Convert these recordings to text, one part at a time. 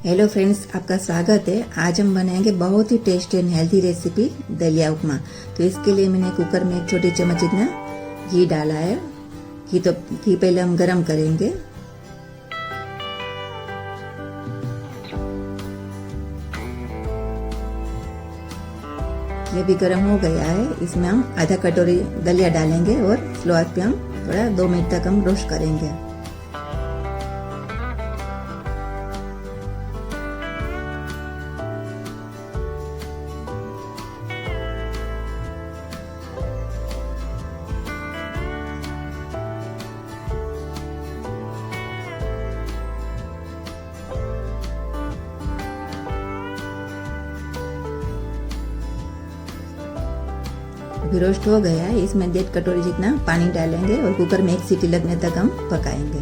Hello friends, आपका स्वागत है। आज हम बनाएंगे बहुत ही टेस्टी एंड हेल्थी रेसिपी दलिया उपमा। तो इसके लिए मैंने कुकर में 1 छोटी चम्मच इतना घी डाला है। घी पहले हम गरम करेंगे। ये भी गरम हो गया है। इसमें हम आधा कटोरी दलिया डालेंगे और स्लो आंच पे हम थोड़ा 2 मिनट तक हम रोस्ट करेंगे। अभी रोस्ट हो गया है। इसमें 1.5 कटोरी जितना पानी डालेंगे और कुकर में 1 सीटी लगने तक हम पकाएंगे।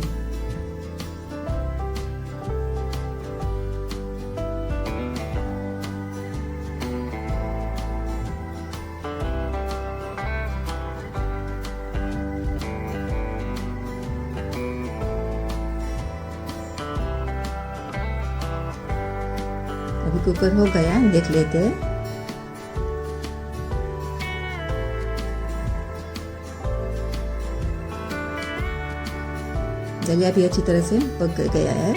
अभी कुकर हो गया, देख लेते हैं। दलिया भी अच्छी तरह से पक गया है।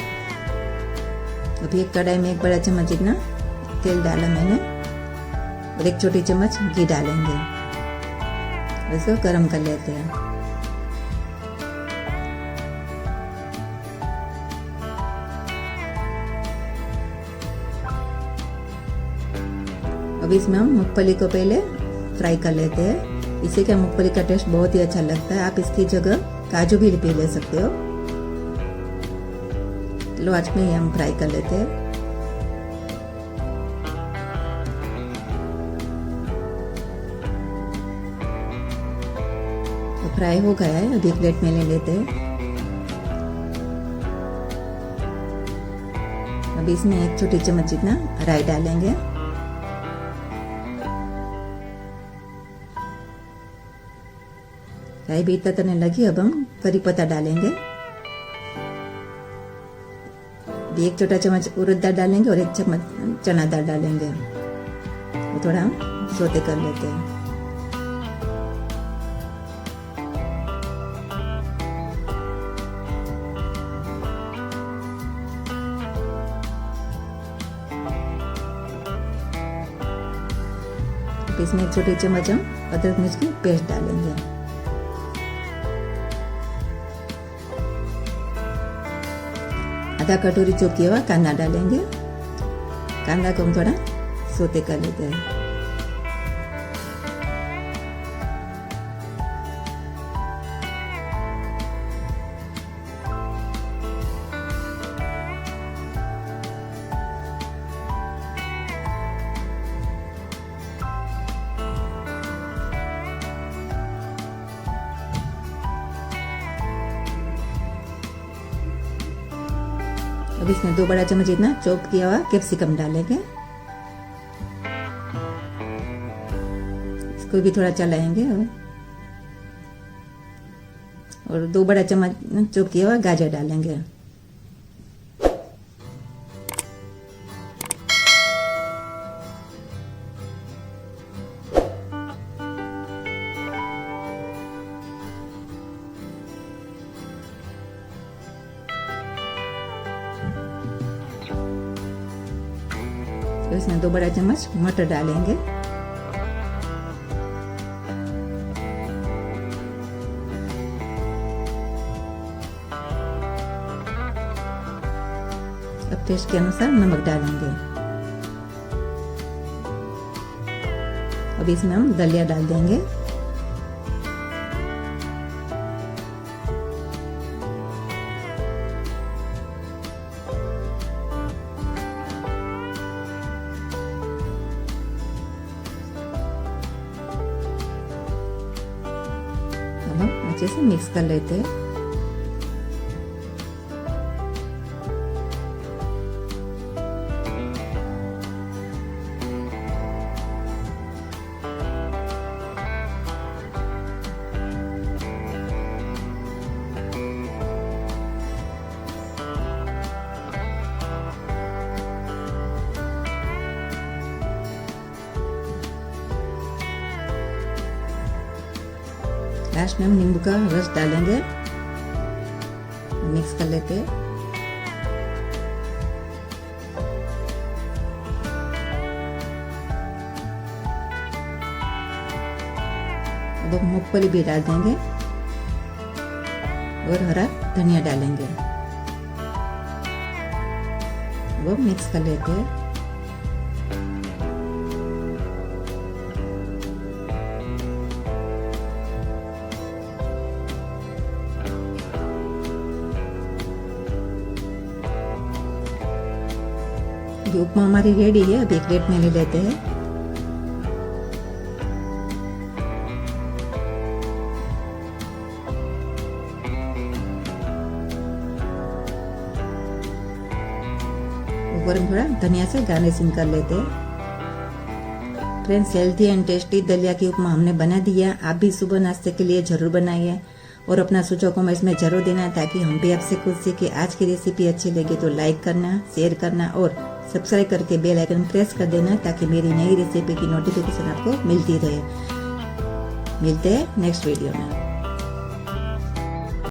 अभी एक कढ़ाई में 1 बड़ा चम्मच जितना तेल डाला मैंने और 1 छोटी चम्मच घी डालेंगे। इसको गरम कर लेते हैं। अभी इसमें हम मूंगफली को पहले फ्राई कर लेते हैं। इससे क्या मूंगफली का टेस्ट बहुत ही अच्छा लगता है। आप इसकी जगह काजू भी ले सकते हो। लो आंच में ही हम फ्राई कर लेते हैं। तो फ्राई हो गया है। अभी एक प्लेट में ले लेते हैं। अभी इसमें 1 छोटी चम्मच जितना राई डालेंगे। राई भी तड़ने लगी। अब हम करी पत्ता डालेंगे। 1 छोटा चम्मच उड़द दाल डालेंगे और 1 चम्मच चना दाल डालेंगे। वो थोड़ा हम सोते कर लेते हैं। इसमें 1 छोटी चम्मच हम अदरक मिर्च की पेस्ट डालेंगे। आधा कटोरी चॉप किया हुआ कांदा डालेंगे। कांदा को हम थोड़ा सोते कर लेते हैं। अब इसमें 2 बड़ा चम्मच इतना चॉप किया हुआ कैप्सिकम डालेंगे। इसको भी थोड़ा चलाएंगे और 2 बड़ा चम्मच चॉप किया हुआ गाजर डालेंगे। इसमें 2 बड़ा चम्मच मटर डालेंगे। अब टेस्ट के अनुसार नमक डालेंगे। अब इसमें हम दलिया डाल देंगे। अच्छे से मिक्स कर लेते हैं। लास्ट में हम नींबू का रस डालेंगे, मिक्स कर लेते हैं। अब मूंगफली भी डाल देंगे और हरा धनिया डालेंगे। वो मिक्स कर लेते हैं। ये उपमा हमारी रेडी है। अब एक प्लेट में ले लेते हैं। ऊपर में थोड़ा धनिया से गार्निशिंग कर लेते हैं। फ्रेंड्स, हेल्थी एंड टेस्टी दलिया की उपमा हमने बना दिया। आप भी सुबह नाश्ते के लिए जरूर बनाइए और अपना सुझाव कमेंट्स में जरूर देना, ताकि हम भी आपसे कुछ सीखे। आज की रेसिपी अच्छी लगी तो लाइक करना, शेयर करना और सब्सक्राइब करके बेल आइकन प्रेस कर देना, ताकि मेरी नई रेसिपी की नोटिफिकेशन आपको मिलती रहे। मिलते हैं नेक्स्ट वीडियो में।